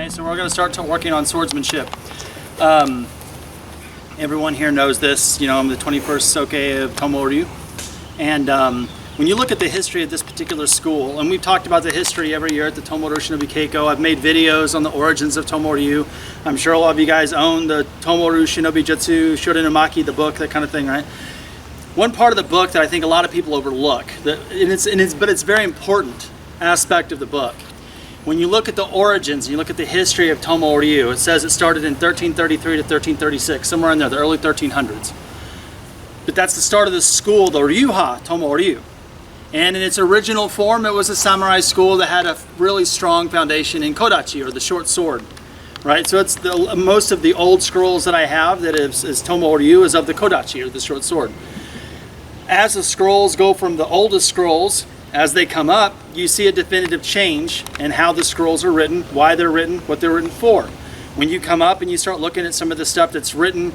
Okay, so we're going to start working on swordsmanship. Everyone here knows this. You know, I'm the 21st Soke of Koryu. And when you look at the history of this particular school, and we've talked about the history every year at the Tomoryu Shinobi Keiko. I've made videos on the origins of Tomoryu. I'm sure a lot of you guys own the Tomoryu Shinobi Jutsu, Shorinumaki, the book, that kind of thing, right? One part of the book that I think a lot of people overlook, but it's a very important aspect of the book. When you look at the origins, you look at the history of Tomoryu, it says it started in 1333 to 1336, somewhere in there, the early 1300s. But that's the start of the school, the Ryuha Tomoryu. And in its original form, it was a samurai school that had a really strong foundation in Kodachi, or the short sword. Right, so it's most of the old scrolls that I have that is Tomoryu is of the Kodachi, or the short sword. As the scrolls go from the oldest scrolls, as they come up, you see a definitive change in how the scrolls are written, why they're written, what they're written for. When you come up and you start looking at some of the stuff that's written,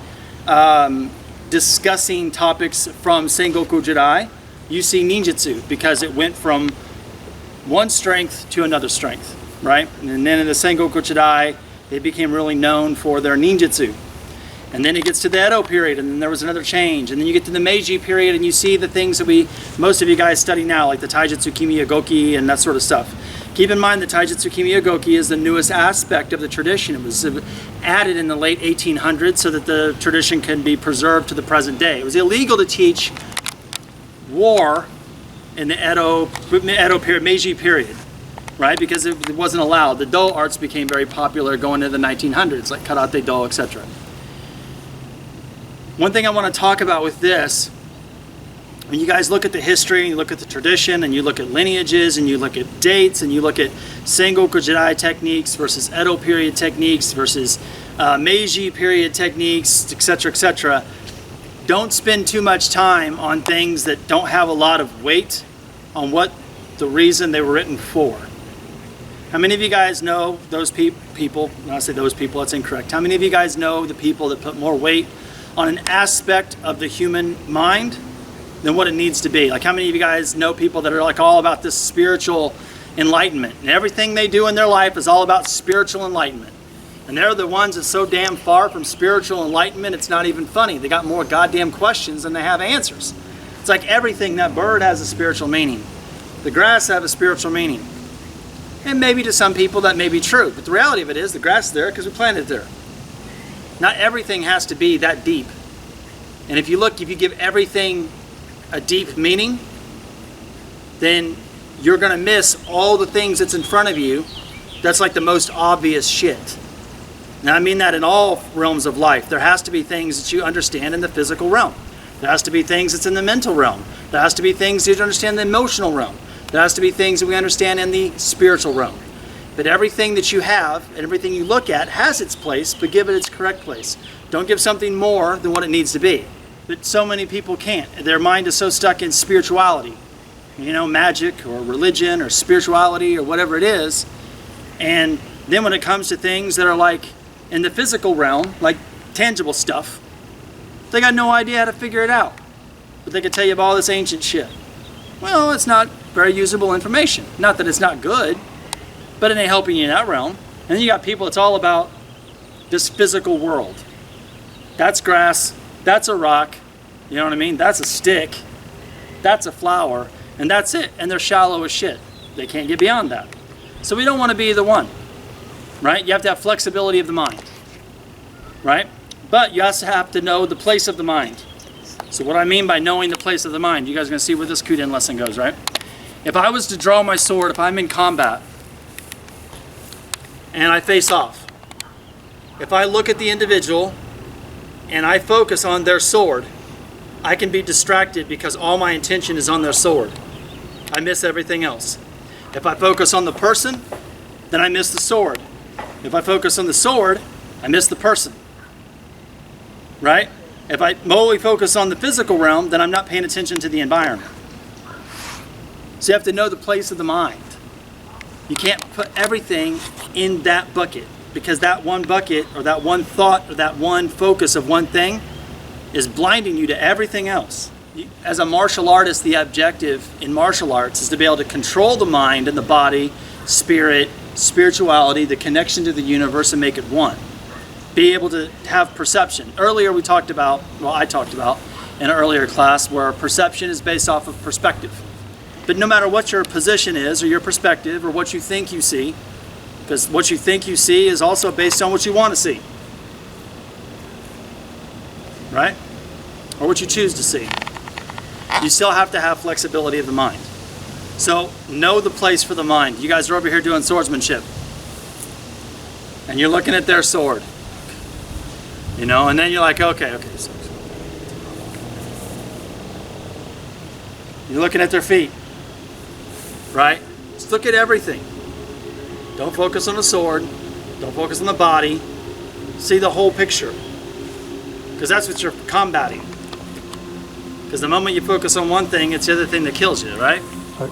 discussing topics from Sengoku Jidai, you see ninjutsu, because it went from one strength to another strength, right? And then in the Sengoku Jidai, they became really known for their ninjutsu. And then it gets to the Edo period, and then there was another change. And then you get to the Meiji period, and you see the things that most of you guys study now, like the Taijutsu Kimiya-goki and that sort of stuff. Keep in mind that Taijutsu Kimiya-goki is the newest aspect of the tradition. It was added in the late 1800s so that the tradition can be preserved to the present day. It was illegal to teach war in the Edo period, Meiji period, right? Because it wasn't allowed. The Do arts became very popular going into the 1900s, like Karate Do, etc. One thing I want to talk about with this, when you guys look at the history, and you look at the tradition, and you look at lineages, and you look at dates, and you look at Sengoku Jidai techniques versus Edo period techniques versus Meiji period techniques, etc., etc., don't spend too much time on things that don't have a lot of weight on what the reason they were written for. How many of you guys know those people, when I say those people, that's incorrect. How many of you guys know the people that put more weight on an aspect of the human mind than what it needs to be? Like, how many of you guys know people that are like all about this spiritual enlightenment, and everything they do in their life is all about spiritual enlightenment? And they're the ones that's so damn far from spiritual enlightenment, it's not even funny. They got more goddamn questions than they have answers. It's like everything. That bird has a spiritual meaning. The grass have a spiritual meaning. And maybe to some people that may be true, but the reality of it is the grass is there because we planted it there. Not everything has to be that deep. And if you give everything a deep meaning, then you're going to miss all the things that's in front of you that's like the most obvious shit. Now, I mean that in all realms of life. There has to be things that you understand in the physical realm. There has to be things that's in the mental realm. There has to be things that you understand in the emotional realm. There has to be things that we understand in the spiritual realm. But everything that you have and everything you look at has its place, but give it its correct place. Don't give something more than what it needs to be. But so many people can't. Their mind is so stuck in spirituality, you know, magic or religion or spirituality or whatever it is. And then when it comes to things that are like in the physical realm, like tangible stuff, they got no idea how to figure it out. But they can tell you about all this ancient shit. Well, it's not very usable information. Not that it's not good, but it ain't helping you in that realm. And then you got people, it's all about this physical world. That's grass, that's a rock, you know what I mean? That's a stick, that's a flower, and that's it. And they're shallow as shit. They can't get beyond that. So we don't want to be the one, right? You have to have flexibility of the mind, right? But you also have to know the place of the mind. So what I mean by knowing the place of the mind, you guys are going to see where this Kuden lesson goes, right? If I was to draw my sword, if I'm in combat, and I face off, if I look at the individual and I focus on their sword, I can be distracted because all my attention is on their sword. I miss everything else. If I focus on the person, then I miss the sword. If I focus on the sword, I miss the person. Right? If I only focus on the physical realm, then I'm not paying attention to the environment. So you have to know the place of the mind. You can't put everything in that bucket, because that one bucket or that one thought or that one focus of one thing is blinding you to everything else. As a martial artist, the objective in martial arts is to be able to control the mind and the body, spirit, spirituality, the connection to the universe, and make it one. Be able to have perception. Earlier I talked about in an earlier class where perception is based off of perspective. But no matter what your position is or your perspective or what you think you see, because what you think you see is also based on what you want to see. Right? Or what you choose to see. You still have to have flexibility of the mind. So know the place for the mind. You guys are over here doing swordsmanship. And you're looking at their sword. You know, and then you're like, okay. You're looking at their feet. Right? Just look at everything. Don't focus on the sword. Don't focus on the body. See the whole picture. Because that's what you're combating. Because the moment you focus on one thing, it's the other thing that kills you, right? Right.